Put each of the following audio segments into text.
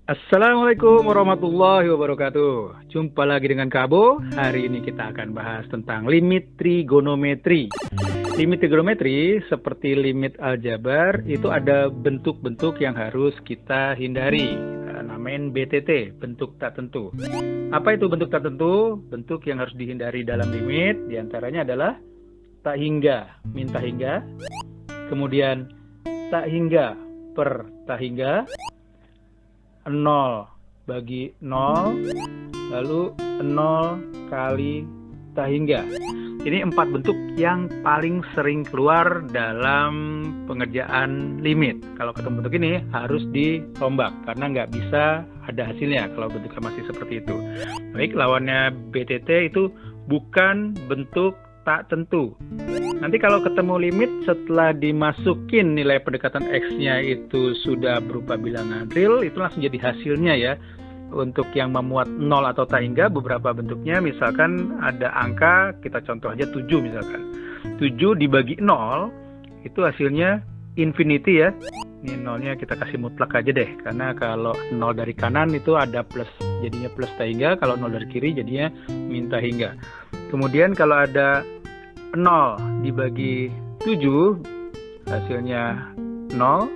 Assalamualaikum warahmatullahi wabarakatuh. Jumpa lagi dengan Kabo. Hari ini kita akan bahas tentang limit trigonometri. Limit trigonometri seperti limit aljabar itu ada bentuk-bentuk yang harus kita hindari. Namain BTT, bentuk tak tentu. Apa itu bentuk tak tentu? Bentuk yang harus dihindari dalam limit diantaranya adalah tak hingga, minta hingga, kemudian tak hingga per tak hingga, 0 bagi 0, lalu 0 kali tak hingga. Ini 4 bentuk yang paling sering keluar dalam pengerjaan limit. Kalau ketemu bentuk ini harus dirombak karena nggak bisa ada hasilnya kalau bentuknya masih seperti itu. Baik, lawannya BTT itu bukan bentuk tak tentu. Nanti kalau ketemu limit setelah dimasukin nilai pendekatan X-nya itu sudah berupa bilangan real, itu langsung jadi hasilnya ya. Untuk yang memuat 0 atau tak hingga, beberapa bentuknya misalkan ada angka, kita contoh aja 7 misalkan. 7 dibagi 0, itu hasilnya infinity ya. Ini 0-nya kita kasih mutlak aja deh, karena kalau 0 dari kanan itu ada plus, jadinya plus tak hingga, kalau 0 dari kiri jadinya minta hingga. Kemudian kalau ada 0 dibagi 7 hasilnya 0.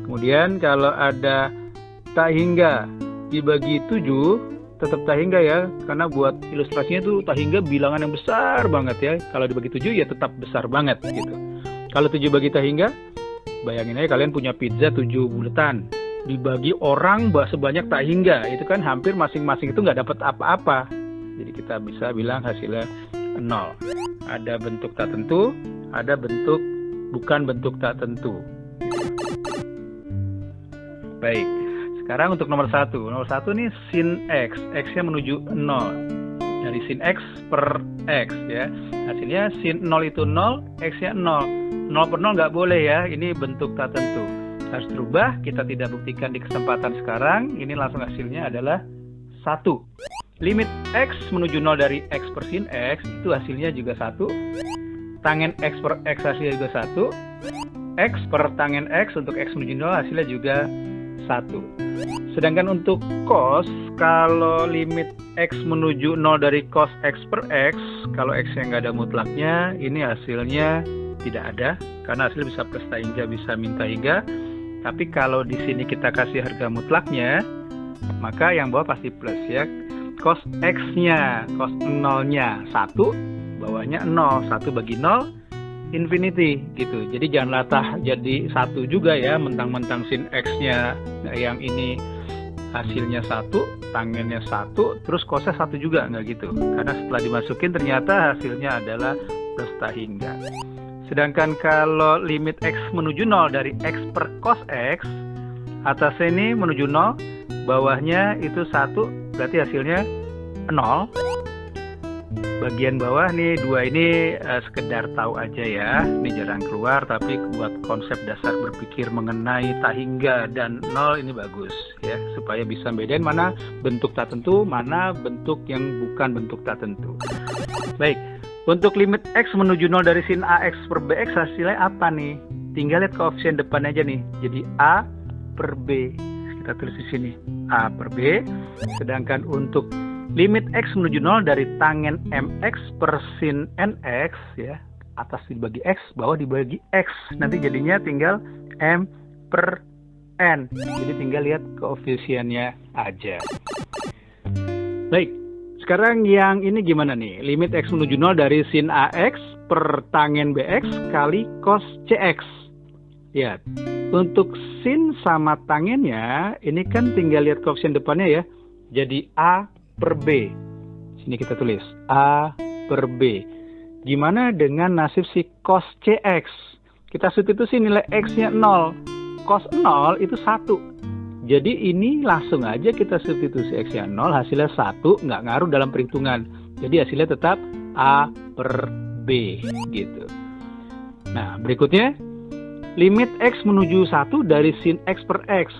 Kemudian kalau ada tak hingga dibagi 7 tetap tak hingga ya, karena buat ilustrasinya tuh tak hingga bilangan yang besar banget ya. Kalau dibagi 7 ya tetap besar banget gitu. Kalau 7 bagi tak hingga, bayangin aja kalian punya pizza 7 buletan dibagi orang sebanyak tak hingga, itu kan hampir masing-masing itu nggak dapat apa-apa. Jadi kita bisa bilang hasilnya 0. Ada bentuk tak tentu, ada bentuk bukan bentuk tak tentu. Baik, sekarang untuk nomor 1. Nomor 1 nih sin X, X-nya menuju 0. Dari sin X per X ya. Hasilnya sin 0 itu 0, X-nya 0. 0 per 0 nggak boleh ya, ini bentuk tak tentu. Harus dirubah, kita tidak buktikan di kesempatan sekarang. Ini langsung hasilnya adalah 1. Limit X menuju 0 dari X per sin X, itu hasilnya juga 1. Tangen X per X hasilnya juga 1. X per tangen X untuk X menuju 0 hasilnya juga 1. Sedangkan untuk cos, kalau limit X menuju 0 dari cos X per X, kalau X yang nggak ada mutlaknya, ini hasilnya tidak ada. Karena hasil bisa plus tak hingga, bisa minta hingga. Tapi kalau di sini kita kasih harga mutlaknya, maka yang bawah pasti plus ya. Cos X-nya, cos 0-nya 1, bawahnya 0, 1 bagi 0, infinity gitu. Jadi jangan latah jadi 1 juga ya, mentang-mentang sin X-nya yang ini hasilnya 1, tangennya 1, terus cosnya 1 juga, nggak gitu. Karena setelah dimasukin ternyata hasilnya adalah plus tak hingga. Sedangkan kalau limit X menuju 0 dari X per cos X, atasnya ini menuju 0, bawahnya itu 1, berarti hasilnya 0. Bagian bawah nih 2 ini sekedar tahu aja ya, ini jarang keluar, tapi buat konsep dasar berpikir mengenai tak hingga dan 0 ini bagus ya, supaya bisa bedain mana bentuk tak tentu, mana bentuk yang bukan bentuk tak tentu. Baik, untuk limit X menuju 0 dari sin AX per BX hasilnya apa nih? Tinggal lihat koefisien depan aja nih, jadi A per B. Kita tulis di sini A per B. Sedangkan untuk limit X menuju 0 dari tangen MX per sin NX ya, atas dibagi X, bawah dibagi X. Nanti jadinya tinggal M per N. Jadi tinggal lihat koefisiennya aja. Baik, sekarang yang ini gimana nih? Limit X menuju 0 dari sin AX per tangen BX kali cos CX. Ya, untuk sin sama tangennya, ini kan tinggal lihat koefisien depannya ya. Jadi A per B. Sini kita tulis A per B. Gimana dengan nasib si cos CX? Kita substitusi nilai X-nya 0. Cos 0 itu 1. Jadi ini langsung aja kita substitusi X-nya 0, hasilnya 1, nggak ngaruh dalam perhitungan. Jadi hasilnya tetap A per B gitu. Nah, berikutnya limit X menuju 1 dari sin X per X.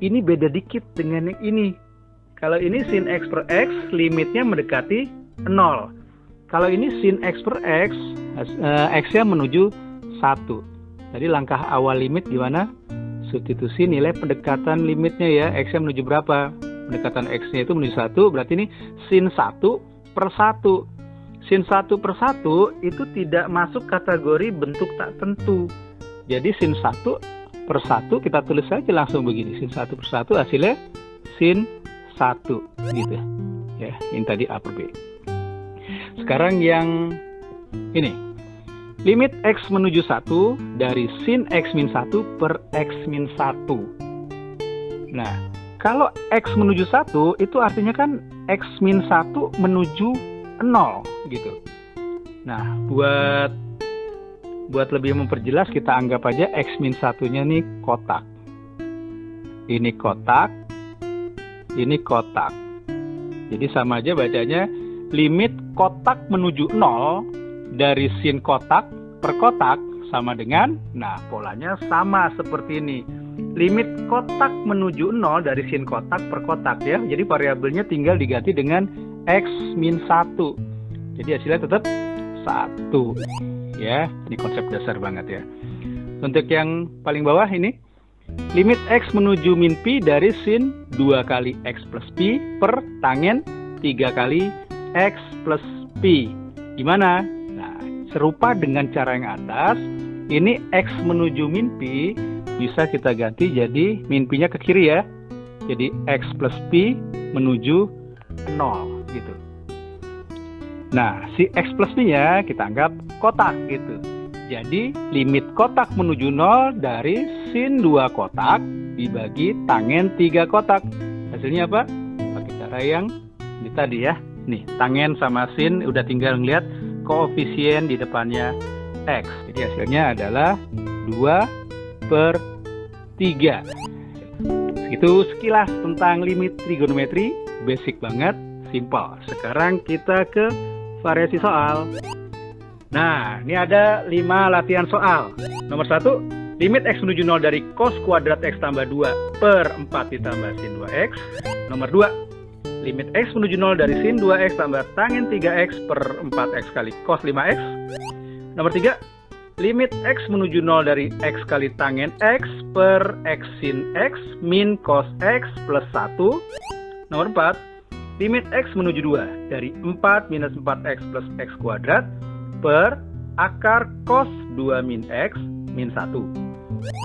Ini beda dikit dengan yang ini. Kalau ini sin X per X, limitnya mendekati 0. Kalau ini sin X per X, X-nya menuju 1. Jadi langkah awal limit gimana? substitusi nilai pendekatan limitnya ya. X-nya menuju berapa? Pendekatan X-nya itu menuju 1, berarti ini sin 1 per 1. Sin 1 per 1 itu tidak masuk kategori bentuk tak tentu. Jadi sin 1 per 1 kita tulis saja langsung begini. Sin 1 per 1 hasilnya sin 1 gitu ya. Ini tadi A per B. Sekarang yang ini, limit X menuju 1 dari sin X min 1 per X min 1. Nah, kalau X menuju 1 itu artinya kan X min 1 menuju 0 gitu. Nah, buat lebih memperjelas kita anggap aja X min 1-nya nih kotak. Ini kotak, ini kotak. Jadi sama aja bacanya limit kotak menuju 0 dari sin kotak per kotak sama dengan, nah polanya sama seperti ini. Limit kotak menuju 0 dari sin kotak per kotak ya. Jadi variabelnya tinggal diganti dengan X min 1. Jadi hasilnya tetap 1 ya. Ini konsep dasar banget ya. Untuk yang paling bawah ini, limit X menuju min Pi dari sin 2 kali X plus Pi per tangen 3 kali X plus Pi. Gimana? Nah, serupa dengan cara yang atas, ini X menuju min Pi bisa kita ganti jadi min Pi-nya ke kiri ya. Jadi X plus Pi menuju 0 gitu. Nah, si X plus Pi-nya kita anggap kotak gitu. Jadi limit kotak menuju 0 dari sin 2 kotak dibagi tangen 3 kotak. Hasilnya apa? Pakai cara yang ini tadi ya. Nih, tangen sama sin udah tinggal ngeliat koefisien di depannya X. Jadi hasilnya adalah 2 per 3. Itu sekilas tentang limit trigonometri. Basic banget, simple. Sekarang kita ke variasi soal. Nah, ini ada 5 latihan soal. Nomor 1, limit X menuju 0 dari cos kuadrat X tambah 2 per 4 ditambah sin 2X. Nomor 2, limit X menuju 0 dari sin 2X tambah tangen 3X per 4X kali cos 5X. Nomor 3, limit X menuju 0 dari X kali tangen X per X sin X min cos X plus 1. Nomor 4, limit X menuju 2 dari 4 minus 4X plus X kuadrat per akar cos 2 min X min 1.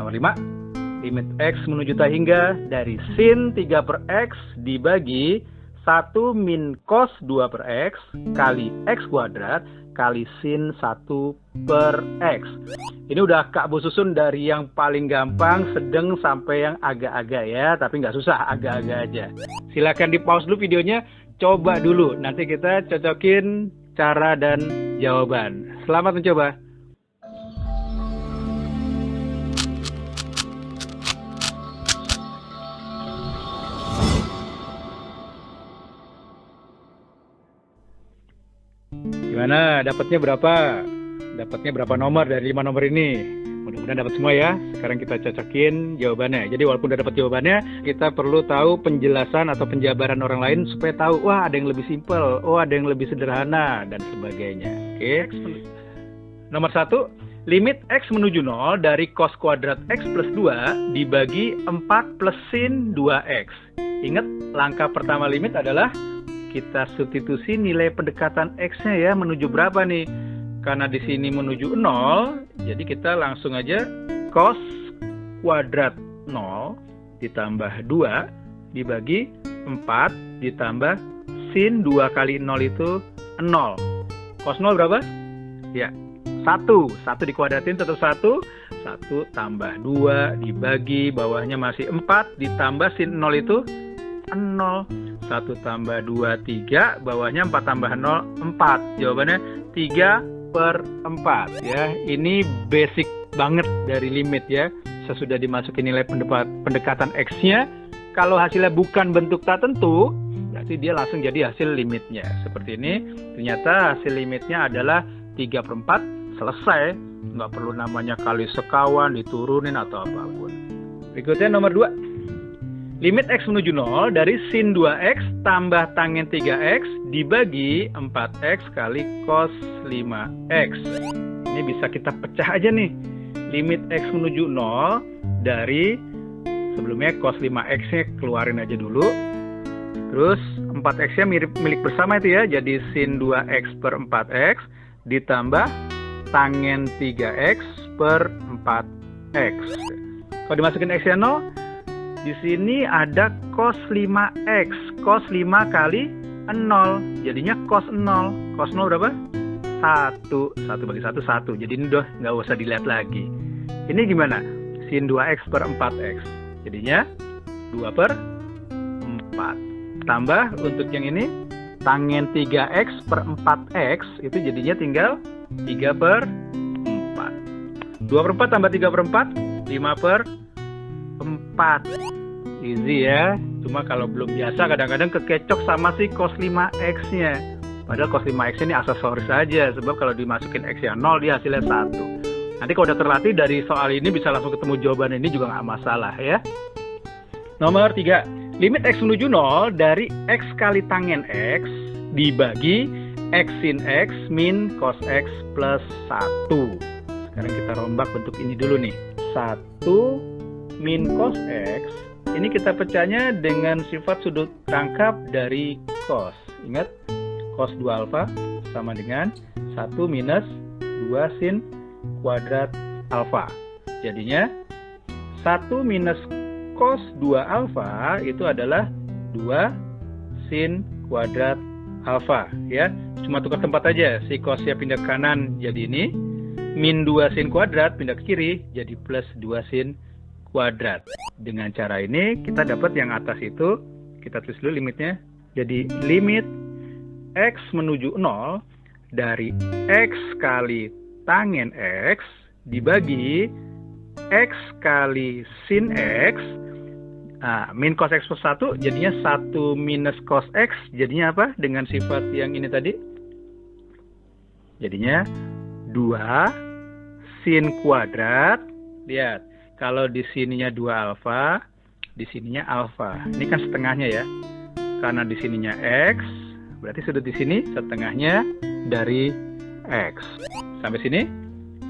Nomor 5, limit X menuju tak hingga dari sin 3 per X dibagi 1 min cos 2 per X kali X kuadrat kali sin 1 per X. Ini udah Kak Bu susun dari yang paling gampang, sedang sampai yang agak-agak ya, tapi nggak susah, agak-agak aja. Silakan di pause dulu videonya, coba dulu, nanti kita cocokin cara dan jawaban. Selamat mencoba. Gimana? Dapatnya berapa? Dapatnya berapa nomor dari 5 nomor ini? Mudah-mudahan dapat semua ya. Sekarang kita cocokin jawabannya. Jadi walaupun udah dapat jawabannya, kita perlu tahu penjelasan atau penjabaran orang lain supaya tahu, wah ada yang lebih simpel, oh ada yang lebih sederhana, dan sebagainya. Oke. Nomor 1, limit X menuju 0 dari cos kuadrat X plus 2 dibagi 4 plus sin 2X. Ingat, langkah pertama limit adalah kita substitusi nilai pendekatan X-nya ya, menuju berapa nih? Karena di sini menuju 0, jadi kita langsung aja cos kuadrat 0 ditambah 2 dibagi 4 ditambah sin 2 kali 0 itu 0. Cos 0 berapa? Ya, 1. 1 dikuadratin tetap 1. 1 tambah 2 dibagi, bawahnya masih 4 ditambah sin 0 itu 0. 1 tambah 2, 3, bawahnya 4 tambah 0, 4. Jawabannya 3 per 4 ya. Ini basic banget dari limit ya. Sesudah dimasukin nilai pendekatan X-nya, kalau hasilnya bukan bentuk tak tentu, berarti dia langsung jadi hasil limitnya. Seperti ini, ternyata hasil limitnya adalah 3 per 4, selesai. Nggak perlu namanya kali sekawan, diturunin atau apapun. Berikutnya nomor 2. Limit X menuju 0 dari sin 2X tambah tangen 3X dibagi 4X kali cos 5X. Ini bisa kita pecah aja nih. Limit X menuju 0 dari Sebelumnya cos 5x-nya keluarin aja dulu. Terus 4x-nya milik bersama itu ya. Jadi sin 2x per 4x ditambah tangen 3x per 4x. Kalau dimasukin x-nya 0, di sini ada cos 5x. Cos 5 kali 0. Jadinya cos 0. Cos 0 berapa? 1. 1 bagi 1, 1. Jadi ini udah nggak usah dilihat lagi. Ini gimana? Sin 2x per 4x. Jadinya 2 per 4. Tambah untuk yang ini, tangen 3x per 4x, itu jadinya tinggal 3 per 4. 2 per 4 tambah 3 per 4, 5 per 4. Easy ya. Cuma kalau belum biasa kadang-kadang kekecok sama si cos 5x-nya. Padahal cos 5x ini aksesoris saja, sebab kalau dimasukin x yang 0 dia hasilnya 1. Nanti kalau udah terlatih dari soal ini bisa langsung ketemu jawaban ini juga nggak masalah ya. Nomor 3, limit x menuju 0 dari x kali tangen x dibagi x sin x min cos x plus 1. Sekarang kita rombak bentuk ini dulu nih. 1 min cos x, ini kita pecahnya dengan sifat sudut rangkap dari cos. Ingat, cos 2 alfa sama dengan 1 minus 2 sin kuadrat alfa. Jadinya 1 minus cos 2 alfa itu adalah 2 sin kuadrat alfa ya. Cuma tukar tempat aja, si cosnya pindah ke kanan jadi ini, min 2 sin kuadrat pindah ke kiri jadi plus 2 sin kuadrat. Dengan cara ini kita dapat yang atas itu, kita tulis dulu limitnya. Jadi limit x menuju 0 dari x kali tangen x dibagi x kali sin x min cos x plus 1, jadinya 1 minus cos x, jadinya apa? Dengan sifat yang ini tadi, jadinya 2 sin kuadrat. Lihat, kalau di sininya 2 alfa, di sininya alfa. Ini kan setengahnya ya, karena di sininya x, berarti sudut di sini setengahnya dari x. Sampai sini.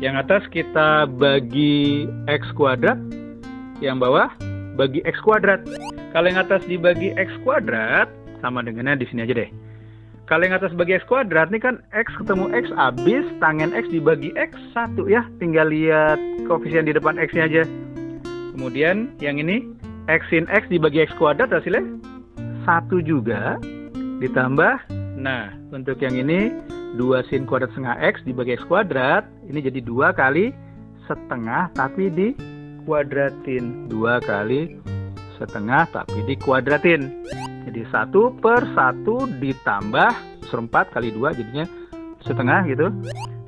Yang atas kita bagi x kuadrat, yang bawah bagi x kuadrat. Kalau yang atas dibagi x kuadrat, sama dengannya di sini aja deh. Kalau yang atas bagi x kuadrat, ini kan x ketemu x habis, tangen x dibagi x 1 ya. Tinggal lihat koefisien di depan x-nya aja. Kemudian yang ini x sin x dibagi x kuadrat hasilnya 1 juga. Ditambah, nah untuk yang ini 2 sin kuadrat setengah x dibagi x kuadrat, ini jadi 2 kali setengah tapi dikuadratin. 2 kali setengah tapi dikuadratin. Jadi 1 per 1 ditambah 4 kali 2 jadinya setengah gitu.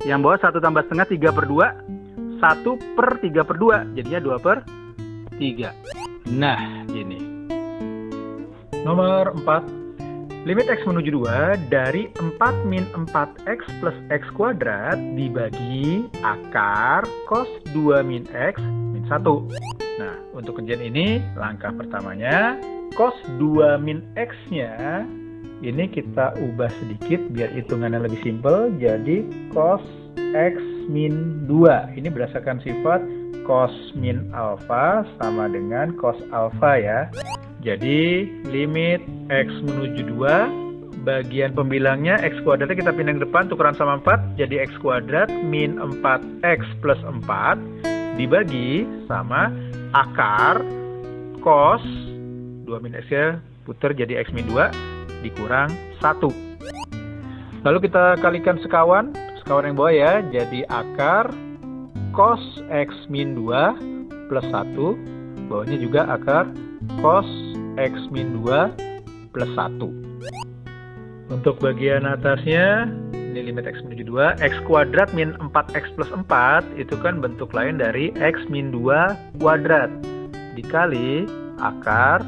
Yang bawah 1 tambah setengah 3 per 2, 1 per 3 per 2 jadinya 2 per 3. Nah ini. Nomor 4, limit x menuju 2 dari 4 min 4x plus x kuadrat dibagi akar cos 2 min x min 1. Nah, untuk ujian ini langkah pertamanya cos 2 min x-nya ini kita ubah sedikit biar hitungannya lebih simpel. Jadi cos x min 2 ini berdasarkan sifat cos min alfa sama dengan cos alfa ya. Jadi limit x menuju 2, bagian pembilangnya x kuadratnya kita pindah ke depan, tukeran sama 4, jadi x kuadrat min 4x plus 4 dibagi sama akar cos 2 min x ya, putar jadi x min 2 dikurang 1. Lalu kita kalikan sekawan yang bawah ya, jadi akar cos x min 2 plus 1, bawahnya juga akar cos x min 2 plus 1. Untuk bagian atasnya, ini limit x menuju 2, x kuadrat min 4x plus 4, itu kan bentuk lain dari x min 2 kuadrat, dikali akar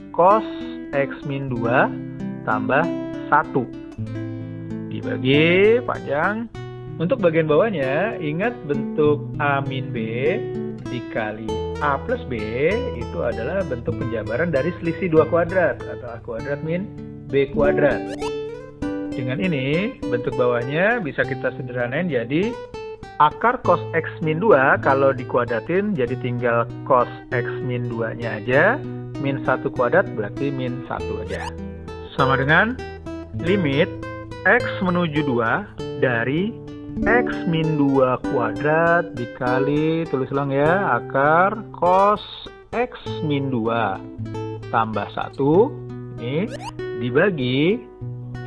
cos x min 2 tambah 1, dibagi panjang. Untuk bagian bawahnya, ingat bentuk a min b dikali a plus b itu adalah bentuk penjabaran dari selisih 2 kuadrat atau a kuadrat min b kuadrat. Dengan ini bentuk bawahnya bisa kita sederhanain jadi Akar cos X min 2 kalau dikuadratin jadi tinggal cos X min 2-nya aja. Min 1 kuadrat berarti min 1 aja. Sama dengan limit X menuju 2 dari X min 2 kuadrat dikali, tulis ulang ya, akar cos X min 2 tambah 1 ini dibagi.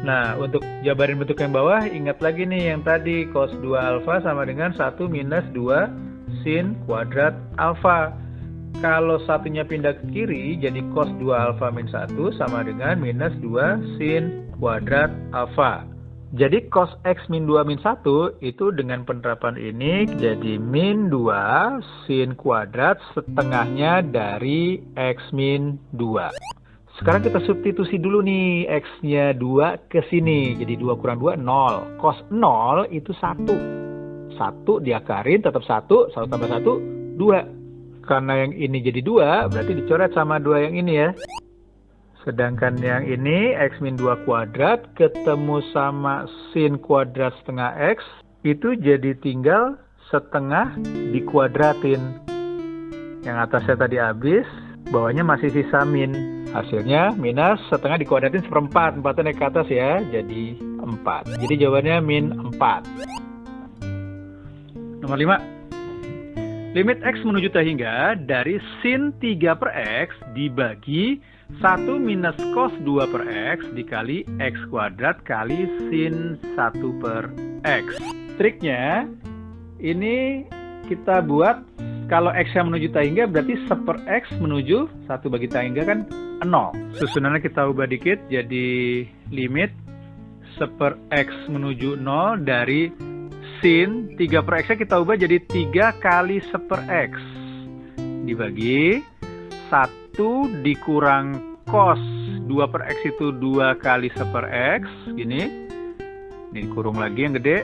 Nah, untuk jabarin bentuk yang bawah, ingat lagi nih yang tadi, cos 2 alfa sama dengan 1 minus 2 sin kuadrat alfa. Kalau satunya pindah ke kiri, jadi cos 2 alfa min 1 sama dengan minus 2 sin kuadrat alfa. Jadi cos X min 2 min 1 itu dengan penerapan ini jadi min 2 sin kuadrat setengahnya dari X min 2. Sekarang kita substitusi dulu nih X-nya 2 ke sini. Jadi 2 kurang 2, 0. Cos 0 itu 1. 1 diakarin tetap 1. 1 tambah 1, 2. Karena yang ini jadi 2, berarti dicoret sama 2 yang ini ya. Sedangkan yang ini X min 2 kuadrat ketemu sama sin kuadrat setengah X. Itu jadi tinggal setengah dikuadratin. Yang atasnya tadi habis, bawahnya masih sisa min. Hasilnya minus setengah dikuadratin seperempat. 4 naik ke atas ya, jadi 4. Jadi jawabannya min 4. Nomor 5. Limit X menuju T hingga dari sin 3 per X dibagi 1 minus cos 2 per X dikali X kuadrat kali sin 1 per X. Triknya, ini kita buat kalau X yang menuju T hingga berarti 1 per X menuju 1 bagi T hingga kan 0. Susunannya kita ubah dikit jadi limit 1 per X menuju 0 dari sin 3 per X nya kita ubah jadi 3 kali 1 per X dibagi 1 dikurang cos 2 per X itu 2 kali 1 per X gini. Ini kurung lagi yang gede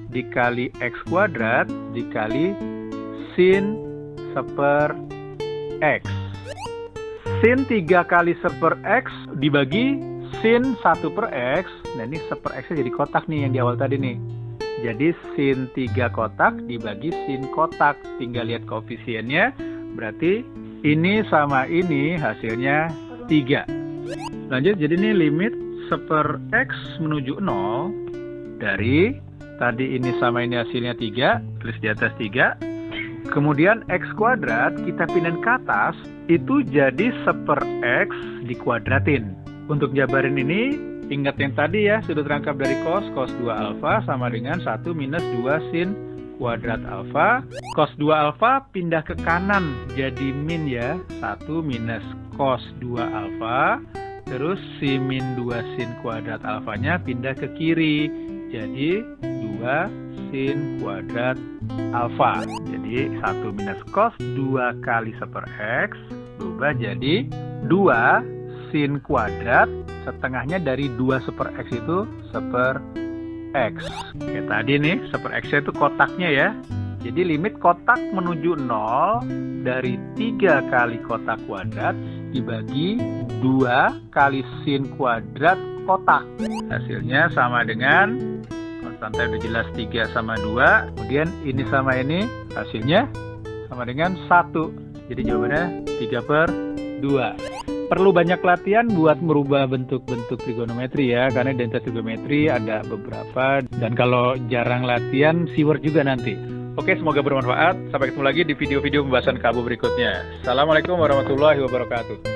dikali X kuadrat dikali sin 1 per X. Sin 3 kali 1 per X dibagi sin 1 per X. Nah ini 1 per X nya jadi kotak nih yang di awal tadi nih. Jadi sin 3 kotak dibagi sin kotak. Tinggal lihat koefisiennya. Berarti ini sama ini hasilnya 3. Lanjut, jadi ini limit 1 per X menuju 0 dari tadi ini sama ini hasilnya 3. Tulis di atas 3. Kemudian X kuadrat kita pindahin ke atas, itu jadi 1 per X dikuadratin. Untuk jabarin ini, ingat yang tadi ya, sudut rangkap dari cos 2 alfa sama dengan 1 minus 2 sin kuadrat alfa. Cos 2 alfa pindah ke kanan, jadi min ya, 1 minus cos 2 alfa. Terus si min 2 sin kuadrat alfanya pindah ke kiri, jadi 2 sin kuadrat alfa. Jadi 1 minus cos 2 kali 1 per X berubah jadi 2 sin kuadrat setengahnya dari 2 1 per X itu 1 per X. Kayak tadi nih 1 per X itu kotaknya ya. Jadi limit kotak menuju 0 dari 3 kali kotak kuadrat dibagi 2 kali sin kuadrat kotak. Hasilnya sama dengan konstanta udah jelas 3 sama 2. Kemudian ini sama ini hasilnya sama dengan 1. Jadi jawabannya 3 per 2. Perlu banyak latihan buat merubah bentuk-bentuk trigonometri ya. Karena identitas trigonometri ada beberapa. Dan kalau jarang latihan, keyword juga nanti. Oke, semoga bermanfaat. Sampai ketemu lagi di video-video pembahasan KABU berikutnya. Assalamualaikum warahmatullahi wabarakatuh.